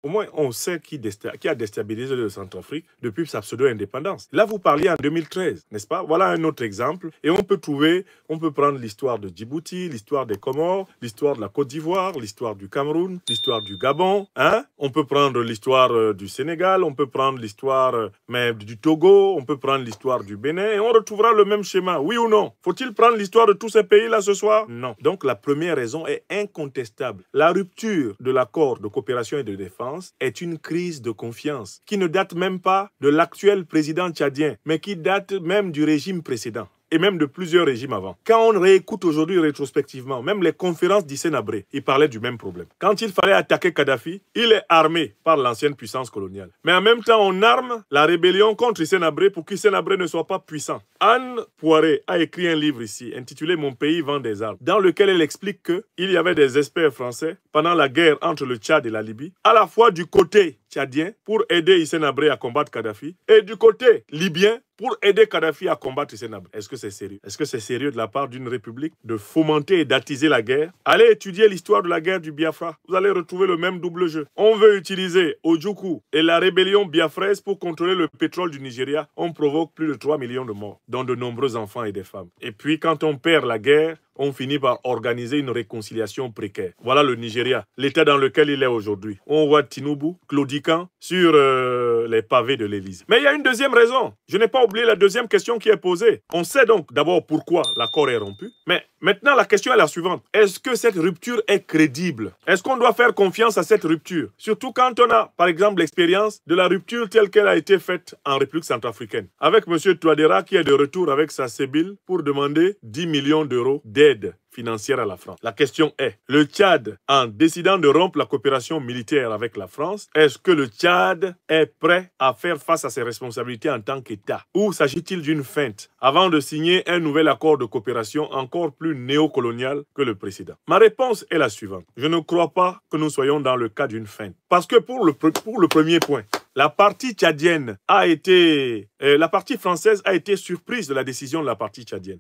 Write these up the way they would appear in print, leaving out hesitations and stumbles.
Au moins, on sait qui a déstabilisé le Centrafrique depuis sa pseudo-indépendance. Là, vous parliez en 2013, n'est-ce pas? Voilà un autre exemple. Et on peut prendre l'histoire de Djibouti, l'histoire des Comores, l'histoire de la Côte d'Ivoire, l'histoire du Cameroun, l'histoire du Gabon. Hein? On peut prendre l'histoire du Sénégal, on peut prendre l'histoire même du Togo, on peut prendre l'histoire du Bénin, et on retrouvera le même schéma. Oui ou non? Faut-il prendre l'histoire de tous ces pays-là ce soir? Non. Donc, la première raison est incontestable. La rupture de l'accord de coopération et de défense est une crise de confiance qui ne date même pas de l'actuel président tchadien, mais qui date même du régime précédent et même de plusieurs régimes avant. Quand on réécoute aujourd'hui rétrospectivement, même les conférences d'Hissène Habré, il parlait du même problème. Quand il fallait attaquer Kadhafi, il est armé par l'ancienne puissance coloniale. Mais en même temps, on arme la rébellion contre Hissène Habré pour qu'Hissène Habré ne soit pas puissant. Anne Poiré a écrit un livre ici, intitulé « Mon pays vend des armes », dans lequel elle explique qu'il y avait des experts français pendant la guerre entre le Tchad et la Libye, à la fois du côté tchadien pour aider Hissène Habré à combattre Kadhafi et du côté libyen pour aider Kadhafi à combattre Hissène Habré. Est-ce que c'est sérieux? Est-ce que c'est sérieux de la part d'une république de fomenter et d'attiser la guerre? Allez étudier l'histoire de la guerre du Biafra. Vous allez retrouver le même double jeu. On veut utiliser Ojukwu et la rébellion biafraise pour contrôler le pétrole du Nigeria. On provoque plus de 3 millions de morts, dont de nombreux enfants et des femmes. Et puis quand on perd la guerre, on finit par organiser une réconciliation précaire. Voilà le Nigeria, l'état dans lequel il est aujourd'hui. On voit Tinubu claudiquant sur les pavés de l'Élysée. Mais il y a une deuxième raison. Je n'ai pas oublié la deuxième question qui est posée. On sait donc d'abord pourquoi l'accord est rompu. Mais maintenant, la question est la suivante. Est-ce que cette rupture est crédible? Est-ce qu'on doit faire confiance à cette rupture? Surtout quand on a, par exemple, l'expérience de la rupture telle qu'elle a été faite en République centrafricaine. Avec M. Touadéra qui est de retour avec sa Sébile pour demander 10 millions d'euros d'aide financière à la France. La question est, le Tchad, en décidant de rompre la coopération militaire avec la France, est-ce que le Tchad est prêt à faire face à ses responsabilités en tant qu'État? Ou s'agit-il d'une feinte avant de signer un nouvel accord de coopération encore plus néocolonial que le précédent? Ma réponse est la suivante. Je ne crois pas que nous soyons dans le cas d'une feinte. Parce que pour le premier point, la partie tchadienne a été... la partie française a été surprise de la décision de la partie tchadienne.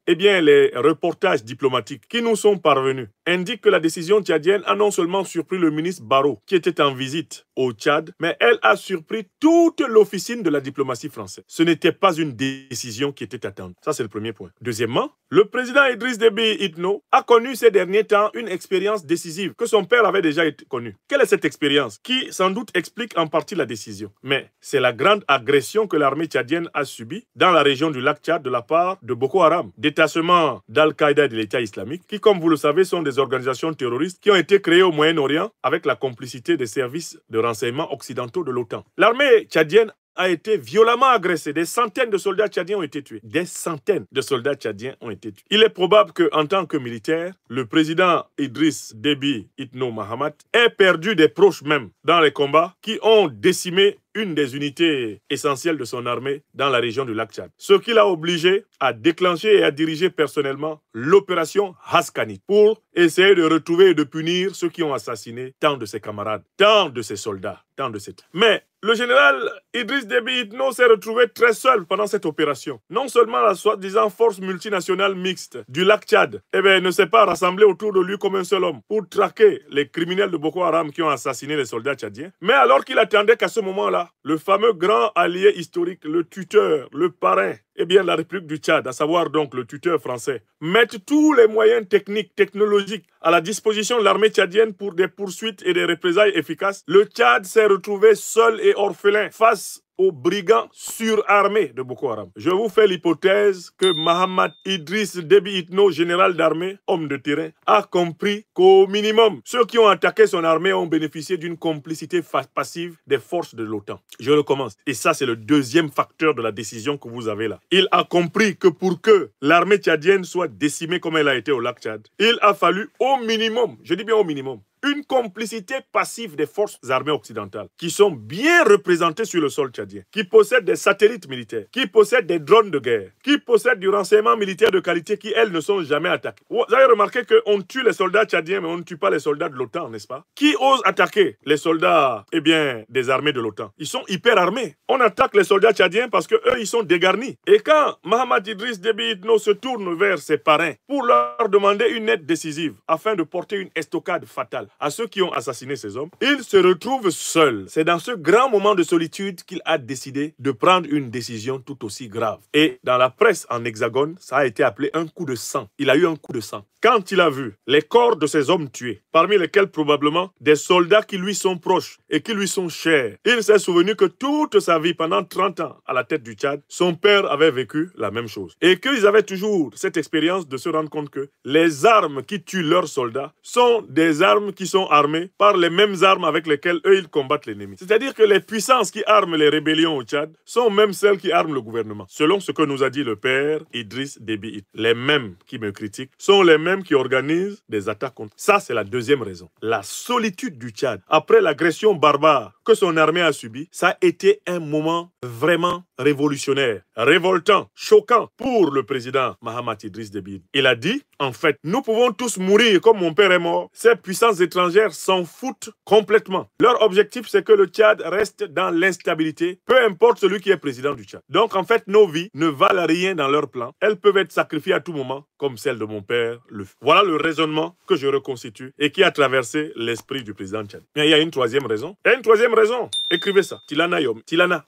Les reportages diplomatiques qui nous sont parvenus indiquent que la décision tchadienne a non seulement surpris le ministre Barrot, qui était en visite au Tchad, mais elle a surpris toute l'officine de la diplomatie française. Ce n'était pas une décision qui était attendue. Ça, c'est le premier point. Deuxièmement, le président Idriss Déby Itno a connu ces derniers temps une expérience décisive que son père avait déjà connue. Quelle est cette expérience qui, sans doute, explique en partie la décision? Mais c'est la grande agression que l'armée tchadienne a subie dans la région du lac Tchad de la part de Boko Haram, détachement d'Al-Qaïda et de l'État islamique, qui, comme vous le savez, sont des organisations terroristes qui ont été créées au Moyen-Orient avec la complicité des services de renseignement occidentaux de l'OTAN. L'armée tchadienne a été violemment agressée. Des centaines de soldats tchadiens ont été tués. Des centaines de soldats tchadiens ont été tués. Il est probable qu'en tant que militaire, le président Idriss Déby Itno Mahamat ait perdu des proches même dans les combats qui ont décimé une des unités essentielles de son armée dans la région du lac Tchad. Ce qui l'a obligé à déclencher et à diriger personnellement l'opération Haskanit pour essayer de retrouver et de punir ceux qui ont assassiné tant de ses camarades, tant de ses soldats, tant de ses... Mais le général Idriss Déby Itno s'est retrouvé très seul pendant cette opération. Non seulement la soi-disant force multinationale mixte du lac Tchad ne s'est pas rassemblée autour de lui comme un seul homme pour traquer les criminels de Boko Haram qui ont assassiné les soldats tchadiens, mais alors qu'il attendait qu'à ce moment-là, le fameux grand allié historique, le tuteur, le parrain, la République du Tchad, à savoir donc le tuteur français, mette tous les moyens techniques, technologiques à la disposition de l'armée tchadienne pour des poursuites et des représailles efficaces, le Tchad s'est retrouvé seul et orphelin face aux brigands surarmés de Boko Haram. Je vous fais l'hypothèse que Mahamat Idriss Déby Itno, général d'armée, homme de terrain, a compris qu'au minimum, ceux qui ont attaqué son armée ont bénéficié d'une complicité passive des forces de l'OTAN. Je recommence. Et ça, c'est le deuxième facteur de la décision que vous avez là. Il a compris que pour que l'armée tchadienne soit décimée comme elle a été au lac Tchad, il a fallu au minimum, je dis bien au minimum, une complicité passive des forces armées occidentales qui sont bien représentées sur le sol tchadien, qui possèdent des satellites militaires, qui possèdent des drones de guerre, qui possèdent du renseignement militaire de qualité qui, elles, ne sont jamais attaquées. Vous avez remarqué qu'on tue les soldats tchadiens, mais on ne tue pas les soldats de l'OTAN, n'est-ce pas? Qui ose attaquer les soldats, des armées de l'OTAN? Ils sont hyper armés. On attaque les soldats tchadiens parce qu'eux, ils sont dégarnis. Et quand Mahamat Idriss Déby Itno se tourne vers ses parrains pour leur demander une aide décisive afin de porter une estocade fatale, à ceux qui ont assassiné ces hommes. Il se retrouve seul. C'est dans ce grand moment de solitude qu'il a décidé de prendre une décision tout aussi grave. Et dans la presse en Hexagone, ça a été appelé un coup de sang. Il a eu un coup de sang. Quand il a vu les corps de ces hommes tués, parmi lesquels probablement des soldats qui lui sont proches et qui lui sont chers, il s'est souvenu que toute sa vie, pendant 30 ans à la tête du Tchad, son père avait vécu la même chose. Et qu'ils avaient toujours cette expérience de se rendre compte que les armes qui tuent leurs soldats sont des armes qui sont armées par les mêmes armes avec lesquelles eux, ils combattent l'ennemi. C'est-à-dire que les puissances qui arment les rébellions au Tchad sont même celles qui arment le gouvernement. Selon ce que nous a dit le père Idriss Déby Itno. Les mêmes qui me critiquent sont les mêmes qui organisent des attaques contre. Ça, c'est la deuxième raison. La solitude du Tchad, après l'agression barbare que son armée a subie, ça a été un moment vraiment révolutionnaire, révoltant, choquant pour le président Mahamat Idriss Déby Itno. Il a dit, en fait, nous pouvons tous mourir comme mon père est mort. Ces puissances étrangères s'en foutent complètement. Leur objectif, c'est que le Tchad reste dans l'instabilité, peu importe celui qui est président du Tchad. Donc, en fait, nos vies ne valent rien dans leur plan. Elles peuvent être sacrifiées à tout moment, comme celle de mon père le fait. Voilà le raisonnement que je reconstitue et qui a traversé l'esprit du président Tchad. Mais il y a une troisième raison. Il y a une troisième raison. Écrivez ça. Tilana Yom. Tilana.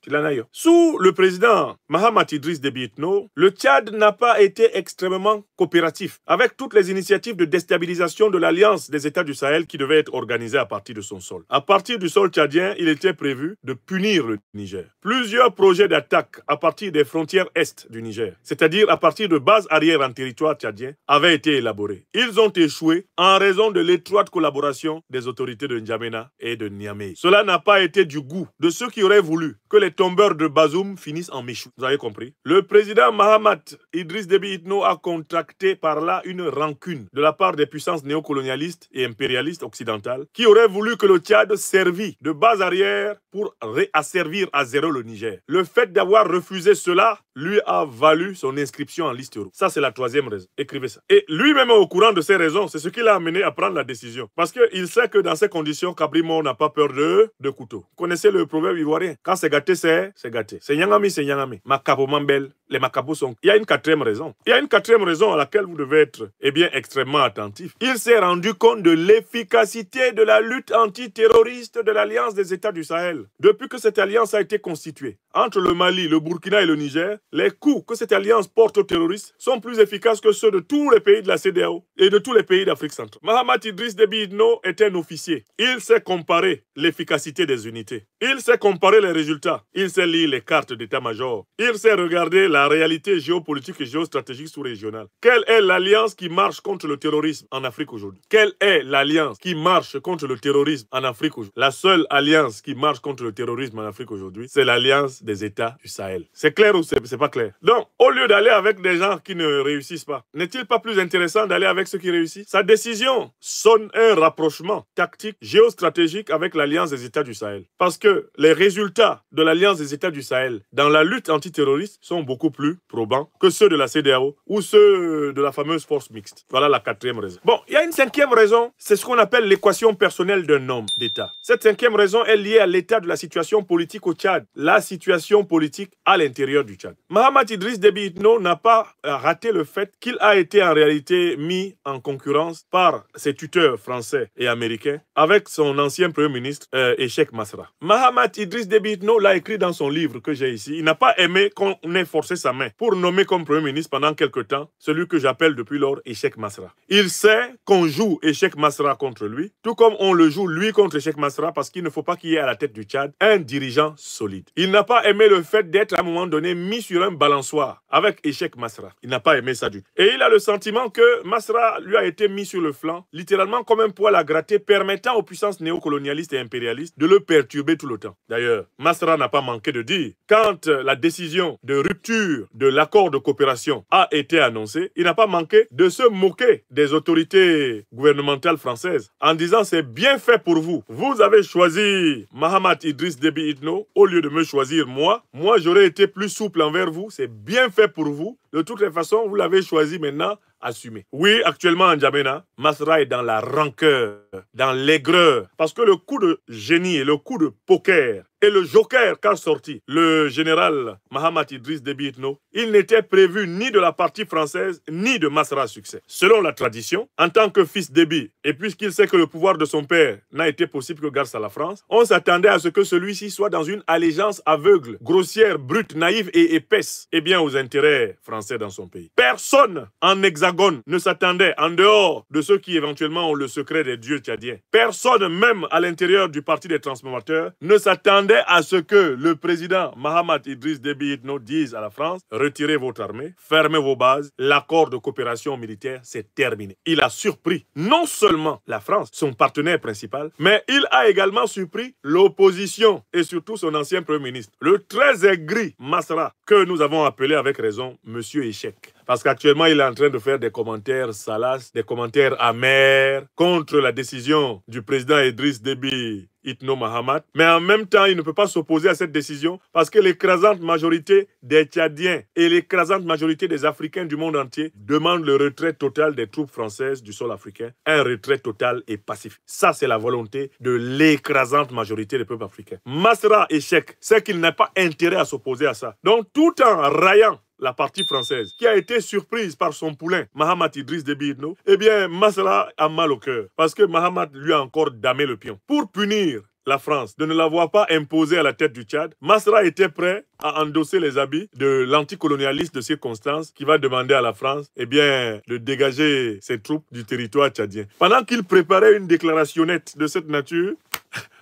Sous le président Mahamat Idriss Déby Itno, le Tchad n'a pas été extrêmement coopératif avec toutes les initiatives de déstabilisation de l'Alliance des États du Sahel qui devaient être organisées à partir de son sol. À partir du sol tchadien, il était prévu de punir le Niger. Plusieurs projets d'attaque à partir des frontières est du Niger, c'est-à-dire à partir de bases arrières en territoire tchadien, avaient été élaborés. Ils ont échoué en raison de l'étroite collaboration des autorités de N'Djamena et de Niamey. Cela n'a pas été du goût de ceux qui auraient voulu que les tombeurs de Bazoum finissent en méchou. Vous avez compris? Le président Mahamat Idriss Déby Itno a contracté par là une rancune de la part des puissances néocolonialistes et impérialistes occidentales qui auraient voulu que le Tchad servît de base arrière pour réasservir à zéro le Niger. Le fait d'avoir refusé cela lui a valu son inscription en liste rouge. Ça, c'est la troisième raison. Écrivez ça. Et lui-même au courant de ces raisons, c'est ce qui l'a amené à prendre la décision. Parce qu'il sait que dans ces conditions, Cabrimon n'a pas peur de couteau. Vous connaissez le proverbe ivoirien? Quand c'est gâté, c'est gâté. C'est nyangami, c'est nyangami. Makabo mambel. Les macabos sont... Il y a une quatrième raison. Il y a une quatrième raison à laquelle vous devez être, extrêmement attentif. Il s'est rendu compte de l'efficacité de la lutte antiterroriste de l'Alliance des États du Sahel. Depuis que cette alliance a été constituée entre le Mali, le Burkina et le Niger, les coups que cette alliance porte aux terroristes sont plus efficaces que ceux de tous les pays de la CEDEAO et de tous les pays d'Afrique centrale. Mahamat Idriss Déby Itno est un officier. Il sait comparer l'efficacité des unités. Il sait comparer les résultats. Il sait lire les cartes d'état-major. Il sait regarder la réalité géopolitique et géostratégique sous-régionale. Quelle est l'alliance qui marche contre le terrorisme en Afrique aujourd'hui? Quelle est l'alliance qui marche contre le terrorisme en Afrique aujourd'hui? La seule alliance qui marche contre le terrorisme en Afrique aujourd'hui, c'est l'alliance des États du Sahel. C'est clair ou c'est pas clair? Donc, au lieu d'aller avec des gens qui ne réussissent pas, n'est-il pas plus intéressant d'aller avec ceux qui réussissent? Sa décision sonne un rapprochement tactique, géostratégique avec l'alliance des États du Sahel. Parce que les résultats de l'alliance des États du Sahel dans la lutte antiterroriste sont beaucoup plus probants que ceux de la CEDEAO ou ceux de la fameuse force mixte. Voilà la quatrième raison. Bon, il y a une cinquième raison, c'est ce qu'on appelle l'équation personnelle d'un homme d'État. Cette cinquième raison est liée à l'état de la situation politique au Tchad, la situation politique à l'intérieur du Tchad. Mahamat Idriss Déby Itno n'a pas raté le fait qu'il a été en réalité mis en concurrence par ses tuteurs français et américains avec son ancien premier ministre Echek Masra. Mahamat Idriss Déby Itno l'a écrit dans son livre que j'ai ici. Il n'a pas aimé qu'on ait forcé sa main pour nommer comme premier ministre pendant quelque temps celui que j'appelle depuis lors Echek Masra. Il sait qu'on joue Echek Masra contre lui, tout comme on le joue lui contre Echek Masra parce qu'il ne faut pas qu'il y ait à la tête du Tchad un dirigeant solide. Il n'a pas aimé le fait d'être à un moment donné mis sur un balançoire avec Echek Masra. Il n'a pas aimé ça du tout. Et il a le sentiment que Masra lui a été mis sur le flanc, littéralement comme un poil à gratter, permettant aux puissances néocolonialistes et impérialistes de le perturber tout le temps. D'ailleurs, Masra n'a pas manqué de dire, quand la décision de rupture de l'accord de coopération a été annoncée, il n'a pas manqué de se moquer des autorités gouvernementales françaises en disant c'est bien fait pour vous. Vous avez choisi Mahamat Idriss Déby Itno au lieu de me choisir moi. Moi, j'aurais été plus souple envers vous. C'est bien fait pour vous. De toutes les façons, vous l'avez choisi maintenant. Assumé. Oui, actuellement en N'Djamena, Masra est dans la rancœur, dans l'aigreur, parce que le coup de génie et le coup de poker et le joker qu'a sorti le général Mahamat Idriss Déby Itno, il n'était prévu ni de la partie française, ni de Masra succès. Selon la tradition, en tant que fils Déby, et puisqu'il sait que le pouvoir de son père n'a été possible que grâce à la France, on s'attendait à ce que celui-ci soit dans une allégeance aveugle, grossière, brute, naïve et épaisse, et bien aux intérêts français dans son pays. Personne en hexagone ne s'attendait, en dehors de ceux qui éventuellement ont le secret des dieux tchadiens, personne même à l'intérieur du parti des transformateurs ne s'attendait à ce que le président Mahamat Idriss Déby Itno dise à la France: retirez votre armée, fermez vos bases, l'accord de coopération militaire c'est terminé. Il a surpris non seulement la France, son partenaire principal, mais il a également surpris l'opposition et surtout son ancien premier ministre, le très aigri Masra, que nous avons appelé avec raison Monsieur Échec. Parce qu'actuellement, il est en train de faire des commentaires salaces, des commentaires amers contre la décision du président Idriss Déby Itno Mahamat. Mais en même temps, il ne peut pas s'opposer à cette décision parce que l'écrasante majorité des Tchadiens et l'écrasante majorité des Africains du monde entier demandent le retrait total des troupes françaises du sol africain. Un retrait total et pacifique. Ça, c'est la volonté de l'écrasante majorité des peuples africains. Masra Échec, c'est qu'il n'a pas intérêt à s'opposer à ça. Donc, tout en raillant la partie française, qui a été surprise par son poulain, Mahamat Idriss Déby Itno, eh bien, Masra a mal au cœur, parce que Mahamat lui a encore damé le pion. Pour punir la France de ne l'avoir pas imposé à la tête du Tchad, Masra était prêt à endosser les habits de l'anticolonialiste de circonstance qui va demander à la France, eh bien, de dégager ses troupes du territoire tchadien. Pendant qu'il préparait une déclaration nette de cette nature,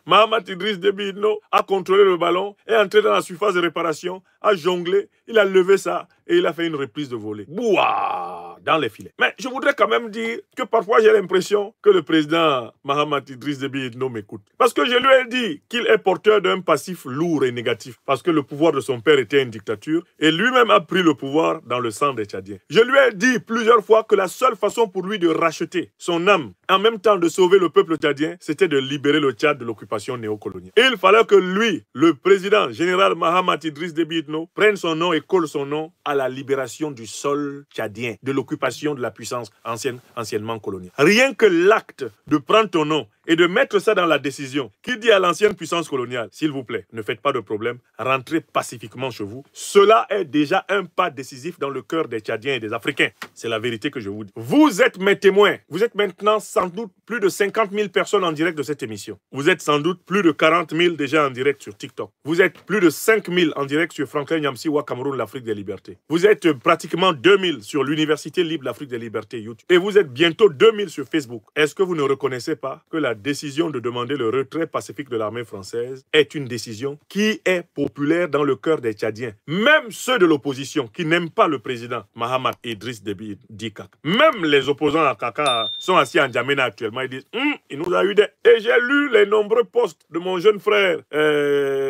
Mahamat Idriss Déby Itno a contrôlé le ballon, est entré dans la surface de réparation, a jonglé, il a levé ça et il a fait une reprise de volée. Bouah, dans les filets. Mais je voudrais quand même dire que parfois j'ai l'impression que le président Mahamat Idriss Déby Itno m'écoute. Parce que je lui ai dit qu'il est porteur d'un passif lourd et négatif. Parce que le pouvoir de son père était une dictature et lui-même a pris le pouvoir dans le sang des Tchadiens. Je lui ai dit plusieurs fois que la seule façon pour lui de racheter son âme, en même temps de sauver le peuple tchadien, c'était de libérer le Tchad de l'occupation néocoloniale. Et il fallait que lui, le président général Mahamat Idriss Déby Itno, prenne son nom et colle son nom à la libération du sol tchadien, de l'occupation de la puissance anciennement coloniale. Rien que l'acte de prendre ton nom et de mettre ça dans la décision qui dit à l'ancienne puissance coloniale, s'il vous plaît, ne faites pas de problème, rentrez pacifiquement chez vous. Cela est déjà un pas décisif dans le cœur des Tchadiens et des Africains. C'est la vérité que je vous dis. Vous êtes mes témoins. Vous êtes maintenant sans doute plus de 50 000 personnes en direct de cette émission. Vous êtes sans doute plus de 40 000 déjà en direct sur TikTok. Vous êtes plus de 5 000 en direct sur Franklin Nyamsiwa, Cameroun, l'Afrique des libertés. Vous êtes pratiquement 2 000 sur l'Université libre l'Afrique des libertés YouTube. Et vous êtes bientôt 2 000 sur Facebook. Est-ce que vous ne reconnaissez pas que la décision de demander le retrait pacifique de l'armée française est une décision qui est populaire dans le cœur des Tchadiens? Même ceux de l'opposition qui n'aiment pas le président Mahamat Idriss Déby Itno. Même les opposants à Kaka sont assis en Djamena actuellement. Ils disent il nous a eu des... Et j'ai lu les nombreux posts de mon jeune frère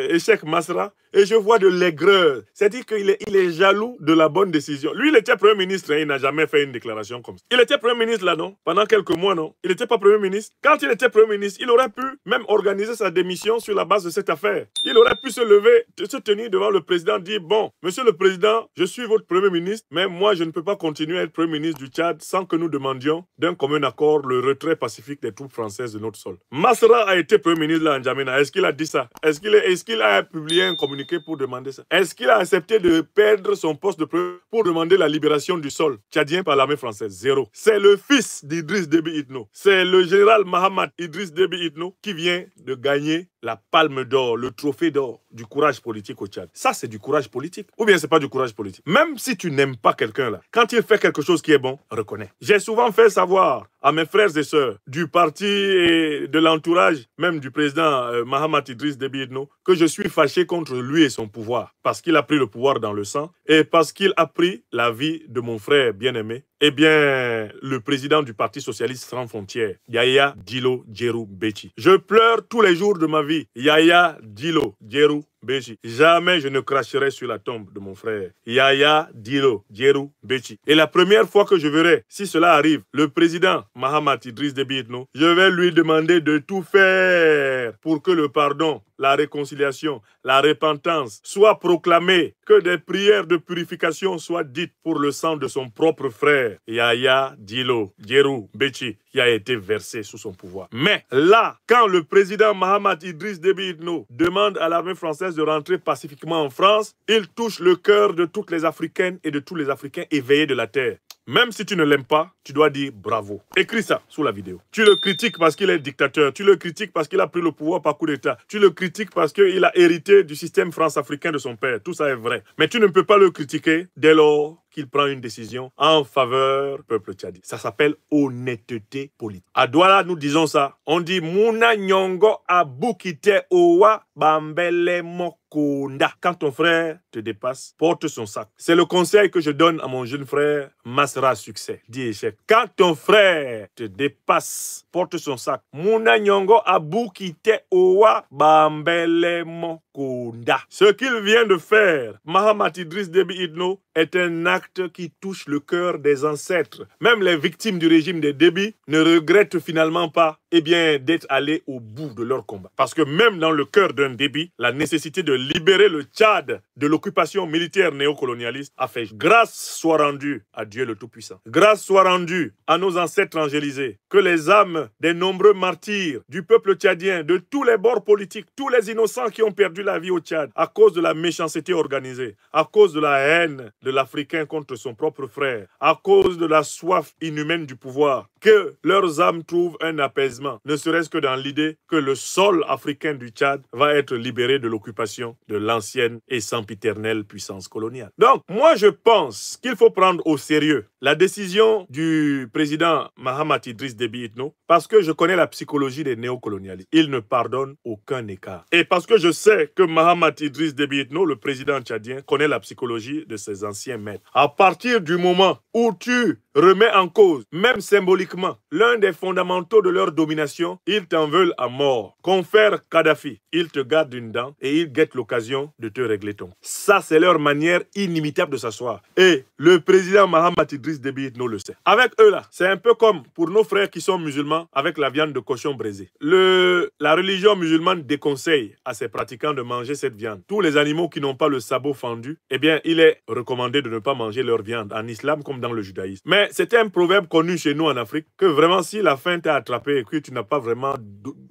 Échec Masra et je vois de l'aigreur. C'est-à-dire qu'il est jaloux de la bonne décision. Lui, il était Premier ministre, il n'a jamais fait une déclaration comme ça. Il était Premier ministre là, non? Pendant quelques mois, non? Il n'était pas Premier ministre. Quand il était Premier ministre, il aurait pu même organiser sa démission sur la base de cette affaire. Il aurait pu se lever, se tenir devant le président, dire, bon, monsieur le président, je suis votre Premier ministre, mais moi, je ne peux pas continuer à être Premier ministre du Tchad sans que nous demandions d'un commun accord le retrait pacifique des troupes françaises de notre sol. Masra a été Premier ministre là en Djamena. Est-ce qu'il a dit ça? Est-ce qu'il a publié un communiqué pour demander ça? Est-ce qu'il a accepté de perdre son poste de premier pour demander la libération du sol tchadien par l'armée française? Zéro. C'est le fils d'Idriss Déby Itno. C'est le général Mahamat Idriss Déby Itno qui vient de gagner la palme d'or, le trophée d'or du courage politique au Tchad. Ça, c'est du courage politique. Ou bien c'est pas du courage politique. Même si tu n'aimes pas quelqu'un là, quand il fait quelque chose qui est bon, reconnais. J'ai souvent fait savoir à mes frères et sœurs du parti et de l'entourage, même du président Mahamat Idriss Déby Itno, que je suis fâché contre lui et son pouvoir. Parce qu'il a pris le pouvoir dans le sang et parce qu'il a pris la vie de mon frère bien-aimé. Eh bien, le président du Parti Socialiste Sans Frontières, Yaya Dilo Djerou Béchi. Je pleure tous les jours de ma vie. Yaya Dilo Djerou Béchi. Jamais je ne cracherai sur la tombe de mon frère. Yaya Dilo Djerou Béchi. Et la première fois que je verrai, si cela arrive, le président Mahamat Idriss Déby Itno, je vais lui demander de tout faire pour que le pardon, la réconciliation, la repentance soient proclamées, que des prières de purification soient dites pour le sang de son propre frère, Yaya Dilo Djerou Béchi, qui a été versé sous son pouvoir. Mais là, quand le président Mahamat Idriss Déby Itno demande à l'armée française de rentrer pacifiquement en France, il touche le cœur de toutes les Africaines et de tous les Africains éveillés de la terre. Même si tu ne l'aimes pas, tu dois dire bravo. Écris ça sous la vidéo. Tu le critiques parce qu'il est dictateur. Tu le critiques parce qu'il a pris le pouvoir par coup d'État. Tu le critiques parce qu'il a hérité du système france-africain de son père. Tout ça est vrai. Mais tu ne peux pas le critiquer dès lors qu'il prend une décision en faveur du peuple tchadien. Ça s'appelle honnêteté politique. À Douala, nous disons ça. On dit Mouna Nyongo Abukite Owa Bambele Mokonda. Quand ton frère te dépasse, porte son sac. C'est le conseil que je donne à mon jeune frère Masra Succès. Dis échec. Quand ton frère te dépasse, porte son sac. Mouna Nyongo Abukite Owa Bambele Mokonda. Ce qu'il vient de faire, Mahamat Idriss Déby Itno, est un acte qui touche le cœur des ancêtres. Même les victimes du régime de Déby ne regrettent finalement pas d'être allés au bout de leur combat. Parce que même dans le cœur d'un Déby, la nécessité de libérer le Tchad de l'occupation militaire néocolonialiste a fait grâce soit rendue à Dieu le Tout-Puissant. Grâce soit rendue à nos ancêtres angélisés. Que les âmes des nombreux martyrs du peuple tchadien, de tous les bords politiques, tous les innocents qui ont perdu la vie au Tchad à cause de la méchanceté organisée, à cause de la haine de l'Africain contre son propre frère, à cause de la soif inhumaine du pouvoir, que leurs âmes trouvent un apaisement, ne serait-ce que dans l'idée que le sol africain du Tchad va être libéré de l'occupation de l'ancienne et sempiternelle puissance coloniale. Donc, moi je pense qu'il faut prendre au sérieux la décision du président Mahamat Idriss Déby Itno, parce que je connais la psychologie des néocolonialistes. Il ne pardonne aucun écart. Et parce que je sais que Mahamat Idriss Déby Itno, le président tchadien, connaît la psychologie de ses anciens maîtres. À partir du moment où tu remets en cause, même symboliquement, l'un des fondamentaux de leur domination, ils t'en veulent à mort. Confère Kadhafi, ils te gardent une dent et ils guettent l'occasion de te régler ton. Ça, c'est leur manière inimitable de s'asseoir. Et le président Mahamat Idriss Déby Itno le sait. Avec eux là, c'est un peu comme pour nos frères qui sont musulmans avec la viande de cochon braisée. La religion musulmane déconseille à ses pratiquants de manger cette viande. Tous les animaux qui n'ont pas le sabot fendu, il est recommandé de ne pas manger leur viande en islam comme dans le judaïsme. Mais c'était un proverbe connu chez nous en Afrique que vraiment si la faim t'a attrapé et que tu n'as pas vraiment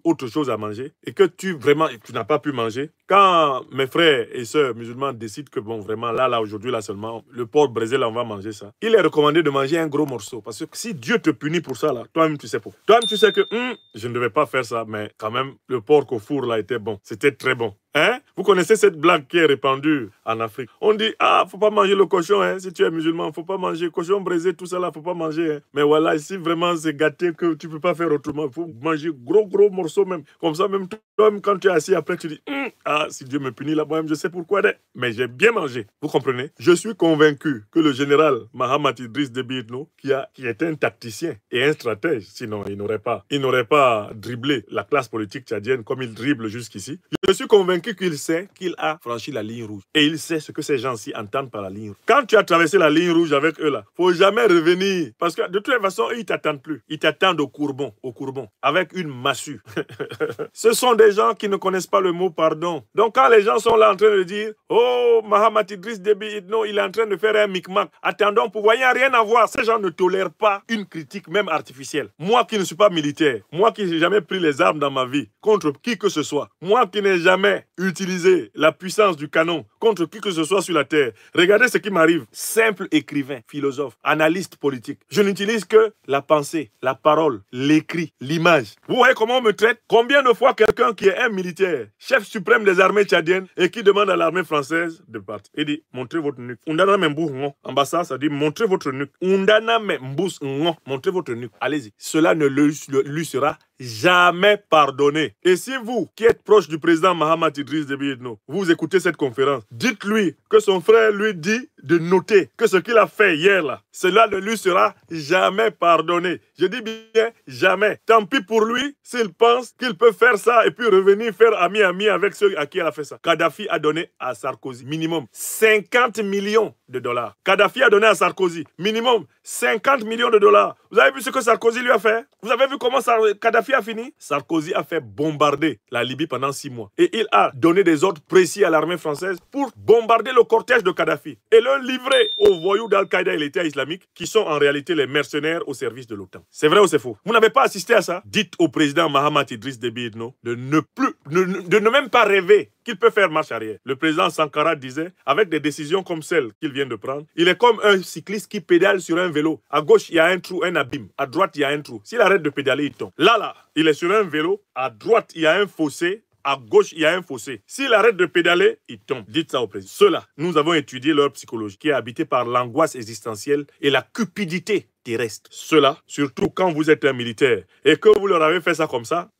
autre chose à manger et que tu n'as pas pu manger, quand mes frères et sœurs musulmans décident que bon vraiment là aujourd'hui là seulement le porc braisé là on va manger ça, il est recommandé de manger un gros morceau parce que si Dieu te punit pour ça là, toi-même tu sais pourquoi. Toi-même tu sais que je ne devais pas faire ça, mais quand même le porc au four là était bon, c'était très bon. Hein? Vous connaissez cette blague qui est répandue en Afrique. On dit, faut pas manger le cochon, hein. Si tu es musulman, faut pas manger cochon braisé, tout ça là, faut pas manger. Hein. Mais voilà, ici vraiment c'est gâté que tu peux pas faire autrement. Il faut manger gros morceaux même. Comme ça, même toi, quand tu es assis après, tu dis, si Dieu me punit là, moi-même, je sais pourquoi. Mais j'ai bien mangé. Vous comprenez? Je suis convaincu que le général Mahamat Idriss Déby Itno, qui était un tacticien et un stratège, sinon il n'aurait pas dribblé la classe politique tchadienne comme il dribble jusqu'ici. Je suis convaincu qu'il sait qu'il a franchi la ligne rouge. Et il sait ce que ces gens-ci entendent par la ligne rouge. Quand tu as traversé la ligne rouge avec eux là, faut jamais revenir. Parce que de toute façon, eux, ils t'attendent plus. Ils t'attendent au courbon, avec une massue. Ce sont des gens qui ne connaissent pas le mot pardon. Donc quand les gens sont là en train de dire, oh, Mahamat Idriss Déby Itno, il est en train de faire un micmac. Attendons, pour voir, il n'y a rien à voir. Ces gens ne tolèrent pas une critique, même artificielle. Moi qui ne suis pas militaire, moi qui n'ai jamais pris les armes dans ma vie, contre qui que ce soit, moi qui n'ai jamais utiliser la puissance du canon contre qui que ce soit sur la terre. Regardez ce qui m'arrive. Simple écrivain, philosophe, analyste politique. Je n'utilise que la pensée, la parole, l'écrit, l'image. Vous voyez comment on me traite? Combien de fois quelqu'un qui est un militaire, chef suprême des armées tchadiennes et qui demande à l'armée française de partir. Il dit, montrez votre nuque. Undana membou ngo. Ambassade, ça dit, montrez votre nuque. Undana membou ngo. Montrez votre nuque. Allez-y. Cela ne lui sera jamais pardonné. Et si vous, qui êtes proche du président Mahamat Idriss Déby Itno, vous écoutez cette conférence, dites-lui que son frère lui dit de noter que ce qu'il a fait hier là, cela ne lui sera jamais pardonné. Je dis bien jamais. Tant pis pour lui s'il pense qu'il peut faire ça et puis revenir faire ami avec ceux à qui il a fait ça. Kadhafi a donné à Sarkozy minimum 50 millions de dollars. Kadhafi a donné à Sarkozy minimum 50 millions de dollars. Vous avez vu ce que Sarkozy lui a fait? Vous avez vu comment Kadhafi Kadhafi a fini, Sarkozy a fait bombarder la Libye pendant 6 mois. Et il a donné des ordres précis à l'armée française pour bombarder le cortège de Kadhafi et le livrer aux voyous d'Al-Qaïda et l'État islamique qui sont en réalité les mercenaires au service de l'OTAN. C'est vrai ou c'est faux? Vous n'avez pas assisté à ça? Dites au président Mahamat Idriss Déby Itno de ne même pas rêver qu'il peut faire marche arrière. Le président Sankara disait, avec des décisions comme celle qu'il vient de prendre, il est comme un cycliste qui pédale sur un vélo. À gauche, il y a un trou, un abîme. À droite, il y a un trou. S'il arrête de pédaler, il tombe. Là, il est sur un vélo. À droite, il y a un fossé. À gauche, il y a un fossé. S'il arrête de pédaler, il tombe. Dites ça au président. Ceux-là, nous avons étudié leur psychologie, qui est habitée par l'angoisse existentielle et la cupidité terrestre. Ceux-là, surtout quand vous êtes un militaire et que vous leur avez fait ça comme ça,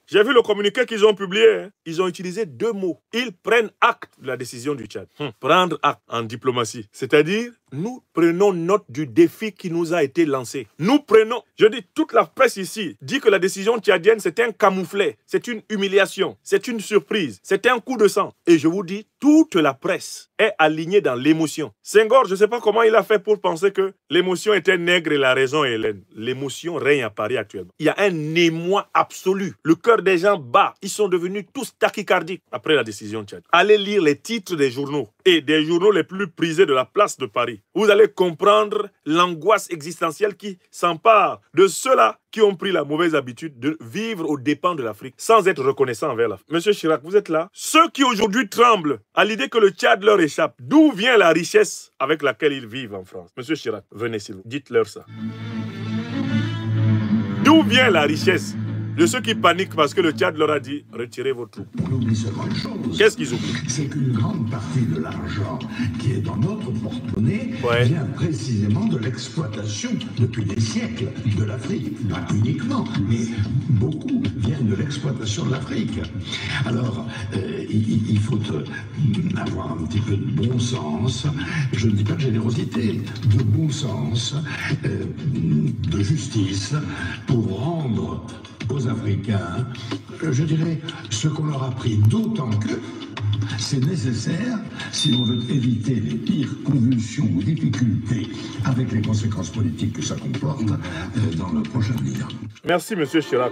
j'ai vu le communiqué qu'ils ont publié. Ils ont utilisé 2 mots. Ils prennent acte de la décision du Tchad. Prendre acte en diplomatie. C'est-à-dire, nous prenons note du défi qui nous a été lancé. Nous prenons, je dis, toute la presse ici dit que la décision tchadienne, c'est un camouflet, c'est une humiliation, c'est une surprise, c'est un coup de sang. Et je vous dis, toute la presse est alignée dans l'émotion. Senghor, je ne sais pas comment il a fait pour penser que l'émotion était nègre et la raison est hélène. L'émotion règne à Paris actuellement. Il y a un émoi absolu. Le cœur des gens bat. Ils sont devenus tous tachycardiques après la décision tchadienne. Allez lire les titres des journaux et des journaux les plus prisés de la place de Paris. Vous allez comprendre l'angoisse existentielle qui s'empare de ceux-là qui ont pris la mauvaise habitude de vivre aux dépens de l'Afrique sans être reconnaissants envers l'Afrique. Monsieur Chirac, vous êtes là? Ceux qui aujourd'hui tremblent à l'idée que le Tchad leur échappe, d'où vient la richesse avec laquelle ils vivent en France? Monsieur Chirac, venez s'il vous plaît, dites-leur ça. D'où vient la richesse de ceux qui paniquent parce que le Tchad leur a dit « Retirez vos troupes ». On oublie seulement une chose. Qu'est-ce qu'ils oublient? C'est qu'une grande partie de l'argent qui est dans notre porte-monnaie vient précisément de l'exploitation depuis des siècles de l'Afrique. Pas uniquement, mais beaucoup viennent de l'exploitation de l'Afrique. Alors, il faut avoir un petit peu de bon sens, je ne dis pas de générosité, de bon sens, de justice, pour rendre aux Africains, je dirais, ce qu'on leur a pris, d'autant que c'est nécessaire si on veut éviter les pires convulsions ou difficultés avec les conséquences politiques que ça comporte dans le prochain avenir. Merci, monsieur Chirac.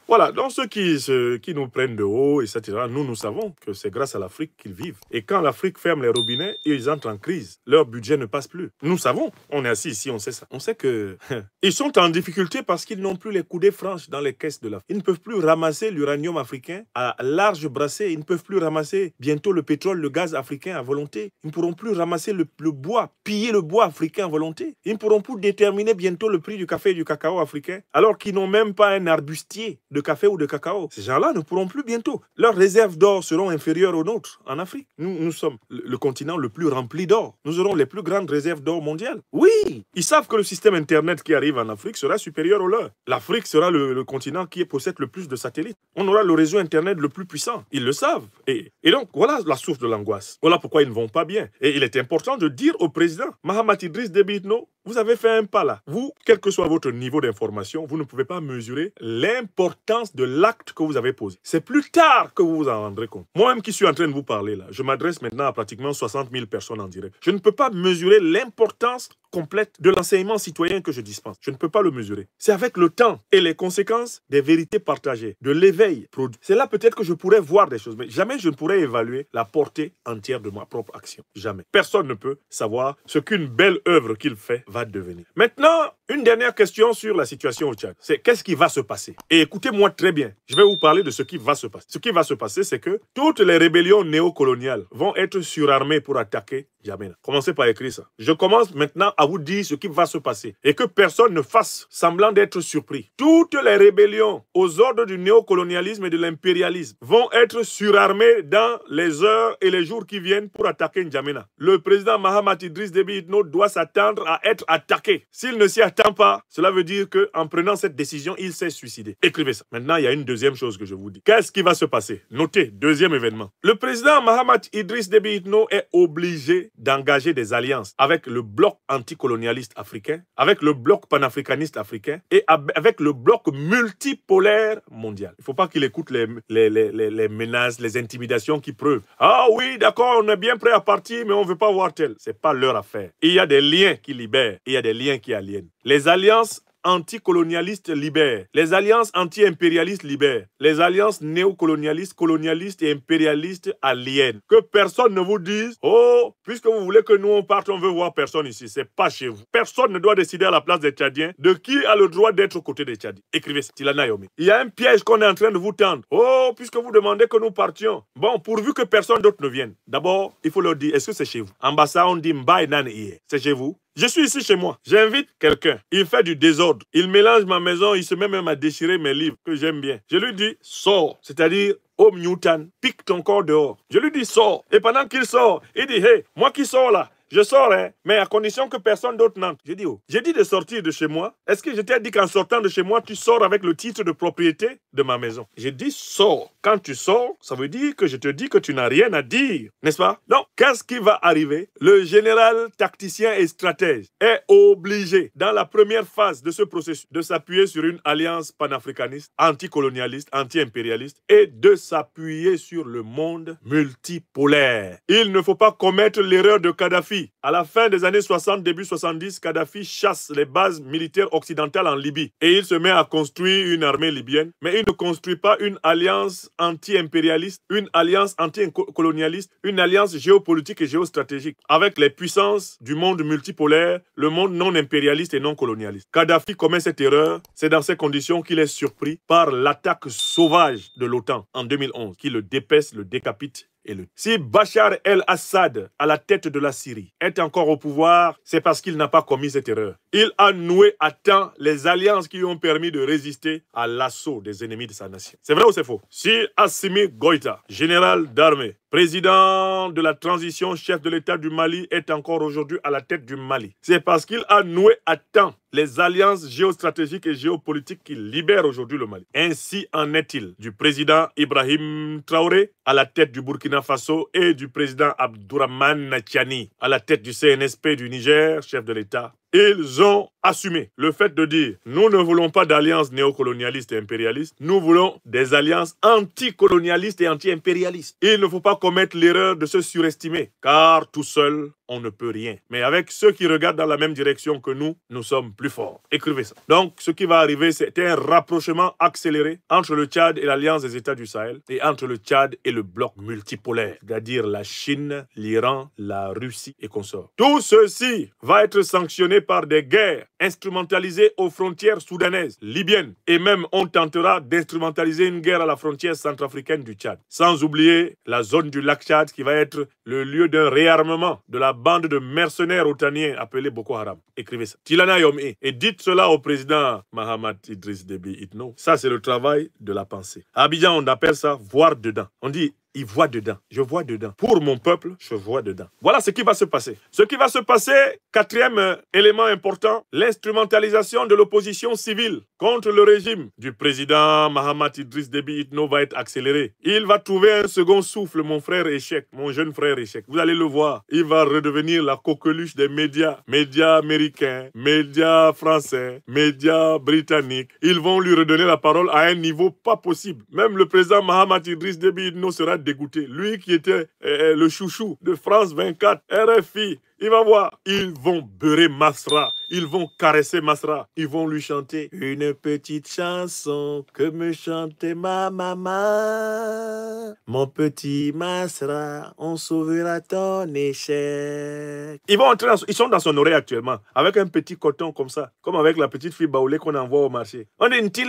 Voilà, donc ceux qui nous prennent de haut, etc., nous savons que c'est grâce à l'Afrique qu'ils vivent. Et quand l'Afrique ferme les robinets, ils entrent en crise. Leur budget ne passe plus. Nous savons, on est assis ici, on sait ça. On sait que ils sont en difficulté parce qu'ils n'ont plus les coudées franches dans les caisses de l'Afrique. Ils ne peuvent plus ramasser l'uranium africain à large brassée. Ils ne peuvent plus ramasser bientôt le pétrole, le gaz africain à volonté. Ils ne pourront plus ramasser le bois, piller le bois africain à volonté. Ils ne pourront plus déterminer bientôt le prix du café et du cacao africain, alors qu'ils n'ont même pas un arbustier de café ou de cacao. Ces gens-là ne pourront plus bientôt. Leurs réserves d'or seront inférieures aux nôtres en Afrique. Nous sommes le continent le plus rempli d'or. Nous aurons les plus grandes réserves d'or mondiales. Oui, ils savent que le système Internet qui arrive en Afrique sera supérieur au leur. L'Afrique sera le continent qui possède le plus de satellites. On aura le réseau Internet le plus puissant. Ils le savent. Et donc, voilà la source de l'angoisse. Voilà pourquoi ils ne vont pas bien. Et il est important de dire au président Mahamat Idriss Déby Itno, vous avez fait un pas là. Vous, quel que soit votre niveau d'information, vous ne pouvez pas mesurer l'importance de l'acte que vous avez posé. C'est plus tard que vous vous en rendrez compte. Moi-même qui suis en train de vous parler là, je m'adresse maintenant à pratiquement 60 000 personnes en direct. Je ne peux pas mesurer l'importance complète de l'enseignement citoyen que je dispense. Je ne peux pas le mesurer. C'est avec le temps et les conséquences des vérités partagées, de l'éveil produit. C'est là peut-être que je pourrais voir des choses, mais jamais je ne pourrais évaluer la portée entière de ma propre action. Jamais. Personne ne peut savoir ce qu'une belle œuvre qu'il fait va devenir. Maintenant, une dernière question sur la situation au Tchad. C'est qu'est-ce qui va se passer? Et écoutez-moi très bien. Je vais vous parler de ce qui va se passer. Ce qui va se passer, c'est que toutes les rébellions néocoloniales vont être surarmées pour attaquer N'Djamena. Commencez par écrire ça. Je commence maintenant à vous dire ce qui va se passer et que personne ne fasse semblant d'être surpris. Toutes les rébellions aux ordres du néocolonialisme et de l'impérialisme vont être surarmées dans les heures et les jours qui viennent pour attaquer N'Djamena. Le président Mahamat Idriss Déby Itno doit s'attendre à être attaqué. S'il ne s'y attend pas, cela veut dire qu'en prenant cette décision, il s'est suicidé. Écrivez ça. Maintenant, il y a une deuxième chose que je vous dis. Qu'est-ce qui va se passer? Notez, deuxième événement. Le président Mahamat Idriss Déby Itno est obligé d'engager des alliances avec le bloc anticolonialiste africain, avec le bloc panafricaniste africain et avec le bloc multipolaire mondial. Il ne faut pas qu'il écoute les menaces, les intimidations qui prouvent. Ah oui, d'accord, on est bien prêt à partir, mais on ne veut pas voir tel. Ce n'est pas leur affaire. Il y a des liens qui libèrent et il y a des liens qui aliènent. Les alliances anticolonialistes libèrent. Les alliances anti-impérialistes libèrent. Les alliances néocolonialistes, colonialistes et impérialistes aliènent. Que personne ne vous dise, oh, puisque vous voulez que nous on parte, on veut voir personne ici. C'est pas chez vous. Personne ne doit décider à la place des Tchadiens de qui a le droit d'être aux côtés des Tchadiens. Écrivez ça. Tilana Yomi. Il y a un piège qu'on est en train de vous tendre. Oh, puisque vous demandez que nous partions. Bon, pourvu que personne d'autre ne vienne. D'abord, il faut leur dire, est-ce que c'est chez vous? Ambassade, on dit Mbaye Nan Iye. C'est chez vous? Je suis ici chez moi. J'invite quelqu'un. Il fait du désordre. Il mélange ma maison. Il se met même à déchirer mes livres que j'aime bien. Je lui dis, sors. C'est-à-dire, Homme Newton, pique ton corps dehors. Je lui dis, sors. Et pendant qu'il sort, il dit, hey, moi qui sors là, je sors, hein, mais à condition que personne d'autre n'entre. J'ai dit, oh, j'ai dit de sortir de chez moi. Est-ce que je t'ai dit qu'en sortant de chez moi, tu sors avec le titre de propriété de ma maison? J'ai dit, sors. Quand tu sors, ça veut dire que je te dis que tu n'as rien à dire, n'est-ce pas? Donc, qu'est-ce qui va arriver? Le général tacticien et stratège est obligé, dans la première phase de ce processus, de s'appuyer sur une alliance panafricaniste, anticolonialiste, anti-impérialiste et de s'appuyer sur le monde multipolaire. Il ne faut pas commettre l'erreur de Kadhafi. À la fin des années 60, début 70, Kadhafi chasse les bases militaires occidentales en Libye et il se met à construire une armée libyenne, mais il ne construit pas une alliance anti-impérialiste, une alliance anti-colonialiste, une alliance géopolitique et géostratégique avec les puissances du monde multipolaire, le monde non impérialiste et non colonialiste. Kadhafi commet cette erreur, c'est dans ces conditions qu'il est surpris par l'attaque sauvage de l'OTAN en 2011, qui le dépèce, le décapite. Si Bachar el-Assad, à la tête de la Syrie, est encore au pouvoir, c'est parce qu'il n'a pas commis cette erreur. Il a noué à temps les alliances qui lui ont permis de résister à l'assaut des ennemis de sa nation. C'est vrai ou c'est faux? Si Assimi Goïta, général d'armée, président de la transition, chef de l'État du Mali, est encore aujourd'hui à la tête du Mali, c'est parce qu'il a noué à temps les alliances géostratégiques et géopolitiques qui libèrent aujourd'hui le Mali. Ainsi en est-il du président Ibrahim Traoré à la tête du Burkina Faso et du président Abdourahmane Tiani à la tête du CNSP du Niger, chef de l'État. Ils ont assumé le fait de dire « Nous ne voulons pas d'alliances néocolonialistes et impérialistes, nous voulons des alliances anticolonialistes et anti-impérialistes. » Il ne faut pas commettre l'erreur de se surestimer, car tout seul, on ne peut rien. Mais avec ceux qui regardent dans la même direction que nous, nous sommes plus forts. Écrivez ça. Donc, ce qui va arriver, c'est un rapprochement accéléré entre le Tchad et l'Alliance des États du Sahel et entre le Tchad et le bloc multipolaire, c'est-à-dire la Chine, l'Iran, la Russie et consorts. Tout ceci va être sanctionné par des guerres instrumentalisées aux frontières soudanaises, libyennes, et même on tentera d'instrumentaliser une guerre à la frontière centrafricaine du Tchad. Sans oublier la zone du lac Tchad qui va être le lieu d'un réarmement de la bande de mercenaires otaniens appelés Boko Haram. Écrivez ça. Tilana Yomi. Et dites cela au président Mahamat Idriss Déby Itno. Ça, c'est le travail de la pensée. À Abidjan, on appelle ça voir dedans. On dit il voit dedans. Je vois dedans. Pour mon peuple, je vois dedans. Voilà ce qui va se passer. Ce qui va se passer, quatrième élément important, l'instrumentalisation de l'opposition civile contre le régime du président Mahamat Idriss Déby Itno va être accélérée. Il va trouver un second souffle, mon frère Échec, mon jeune frère Échec. Vous allez le voir. Il va redevenir la coqueluche des médias. Médias américains, médias français, médias britanniques. Ils vont lui redonner la parole à un niveau pas possible. Même le président Mahamat Idriss Déby Itno sera dégoûté. Lui qui était le chouchou de France 24, RFI, il va voir. Ils vont beurrer Masra. Ils vont caresser Masra. Ils vont lui chanter une petite chanson que me chantait ma maman. Mon petit Masra, on sauvera ton échec. Ils vont entrer ils sont dans son oreille actuellement, avec un petit coton comme ça, comme avec la petite fille baoulée qu'on envoie au marché. On dit nti,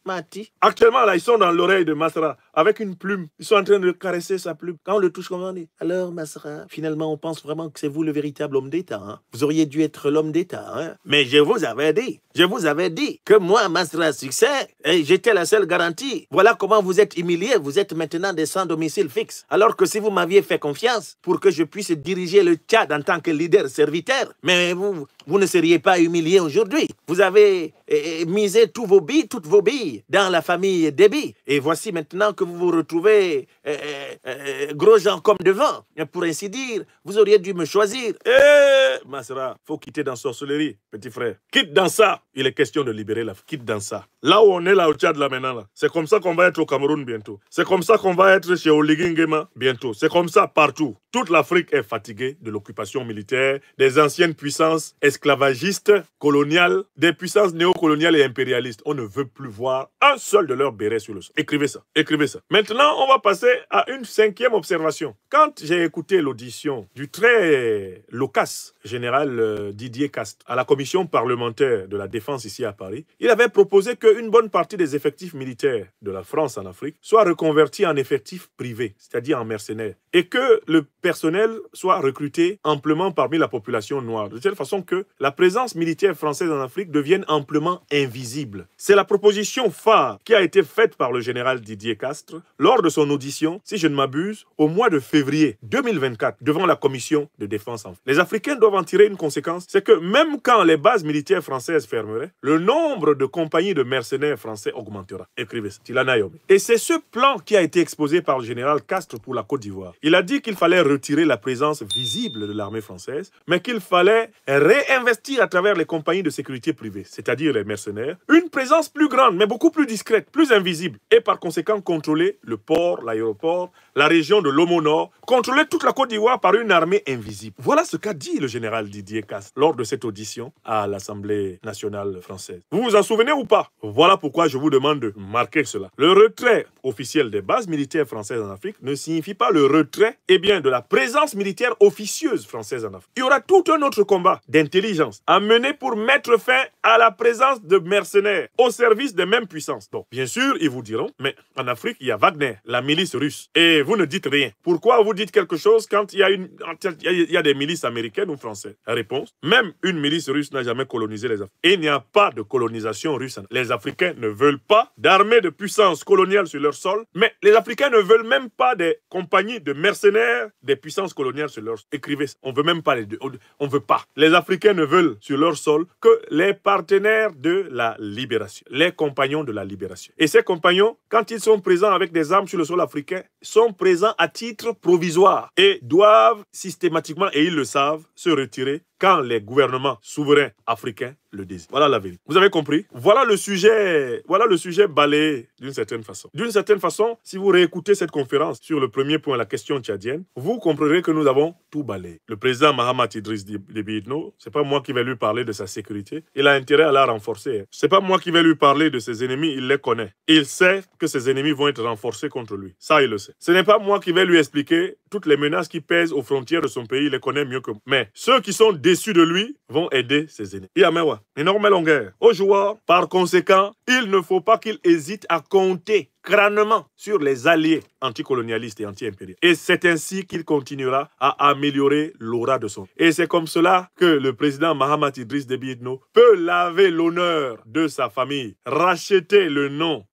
mati. Actuellement, là, ils sont dans l'oreille de Masra, avec une plume. Ils sont en train de caresser sa plume. Quand on le touche, comment on dit? Alors, Masra, finalement, on pense vraiment que c'est vous le véritable homme d'État. Hein? Vous auriez dû être l'homme d'État. Hein? Mais je vous avais dit que moi, Masra Succès, j'étais la seule garantie. Voilà comment vous êtes humilié. Vous êtes maintenant des sans domicile fixe. Alors que si vous m'aviez fait confiance pour que je puisse diriger le Tchad en tant que leader serviteur, mais vous ne seriez pas humilié aujourd'hui. Vous avez misé toutes vos billes dans la famille Déby. Et voici maintenant que vous vous retrouvez gros gens comme devant. Pour ainsi dire, vous auriez dû me choisir. Masra, faut quitter dans sorcellerie, petit frère. Quitte dans ça. Il est question de libérer l'Afrique. Quitte dans ça. Là où on est là au Tchad là maintenant, là, c'est comme ça qu'on va être au Cameroun bientôt. C'est comme ça qu'on va être chez Oligui Nguema bientôt. C'est comme ça partout. Toute l'Afrique est fatiguée de l'occupation militaire, des anciennes puissances esclavagistes, coloniales, des puissances néocoloniales et impérialistes. On ne veut plus voir un seul de leurs bérets sur le sol. Écrivez ça, écrivez ça. Maintenant, on va passer à une 5e observation. Quand j'ai écouté l'audition du très loquace général Didier Castres à la commission parlementaire de la défense ici à Paris, il avait proposé qu'une bonne partie des effectifs militaires de la France en Afrique soient reconvertis en effectifs privés, c'est-à-dire en mercenaires, et que le personnel soit recruté amplement parmi la population noire, de telle façon que la présence militaire française en Afrique devienne amplement invisible. C'est la proposition phare qui a été faite par le général Didier Castres lors de son audition, si je ne m'abuse, au mois de février 2024, devant la commission de défense. Les Africains doivent en tirer une conséquence, c'est que même quand les bases militaires françaises fermeraient, le nombre de compagnies de mercenaires français augmentera. Écrivez ça. Et c'est ce plan qui a été exposé par le général Castres pour la Côte d'Ivoire. Il a dit qu'il fallait retirer la présence visible de l'armée française, mais qu'il fallait réinvestir à travers les compagnies de sécurité privées, c'est-à-dire les mercenaires, une présence plus grande, mais beaucoup plus discrète, plus invisible, et par conséquent contrôler le port, l'aéroport, la région de l'Homo Nord, contrôler toute la Côte d'Ivoire par une armée invisible. Voilà ce qu'a dit le général Didier Castres lors de cette audition à l'Assemblée nationale française. Vous vous en souvenez ou pas? Voilà pourquoi je vous demande de marquer cela. Le retrait officiel des bases militaires françaises en Afrique ne signifie pas le retrait de la présence militaire officieuse française en Afrique. Il y aura tout un autre combat d'intelligence à mener pour mettre fin à la présence de mercenaires au service des mêmes puissances. Donc, bien sûr, ils vous diront, mais en Afrique, il y a Wagner, la milice russe, et vous ne dites rien. Pourquoi vous dites quelque chose quand il y a des milices américaines ou françaises? La réponse, même une milice russe n'a jamais colonisé les Africains. Il n'y a pas de colonisation russe. Les Africains ne veulent pas d'armée de puissance coloniale sur leur sol, mais les Africains ne veulent même pas des compagnies de mercenaires des puissances coloniales sur leur sol. Écrivez ça. On veut même pas les deux. On veut pas. Les Africains ne veulent sur leur sol que les partenaires de la libération, les compagnons de la libération. Et ces compagnons, quand ils sont présents avec des armes sur le sol africain, sont présents à titre provisoire et doivent systématiquement, et ils le savent, se retirer quand les gouvernements souverains africains le désirent. Voilà la vérité. Vous avez compris? Voilà le sujet balayé d'une certaine façon. D'une certaine façon, si vous réécoutez cette conférence sur le premier point, la question tchadienne, vous comprendrez que nous avons tout balayé. Le président Mahamat Idriss Déby Itno, c'est pas moi qui vais lui parler de sa sécurité. Il a intérêt à la renforcer. C'est pas moi qui vais lui parler de ses ennemis, il les connaît. Il sait que ses ennemis vont être renforcés contre lui. Ça, il le sait. Ce n'est pas moi qui vais lui expliquer toutes les menaces qui pèsent aux frontières de son pays, il les connaît mieux que moi. Mais ceux qui sont déçus de lui vont aider ses ennemis. Énorme longueur. Au joueur, par conséquent, il ne faut pas qu'il hésite à compter crânement sur les alliés anticolonialistes et anti-impérialistes. Et c'est ainsi qu'il continuera à améliorer l'aura de son. Et c'est comme cela que le président Mahamat Idriss Déby Itno peut laver l'honneur de sa famille, racheter le nom,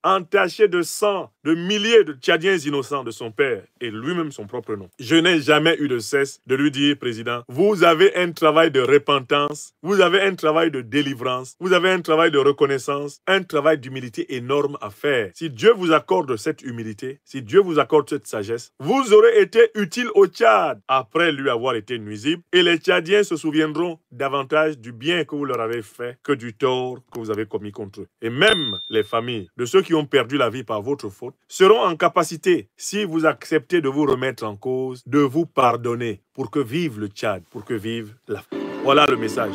entaché de sang de milliers de Tchadiens innocents de son père et lui-même son propre nom. Je n'ai jamais eu de cesse de lui dire, président, vous avez un travail de repentance, vous avez un travail de délivrance, vous avez un travail de reconnaissance, un travail d'humilité énorme à faire. Si Dieu vous accorde cette humilité, si Dieu vous accorde cette sagesse, vous aurez été utile au Tchad après lui avoir été nuisible et les Tchadiens se souviendront davantage du bien que vous leur avez fait que du tort que vous avez commis contre eux. Et même les familles de ceux qui ont perdu la vie par votre faute seront en capacité, si vous acceptez de vous remettre en cause, de vous pardonner pour que vive le Tchad, pour que vive l'Afrique. Voilà le message.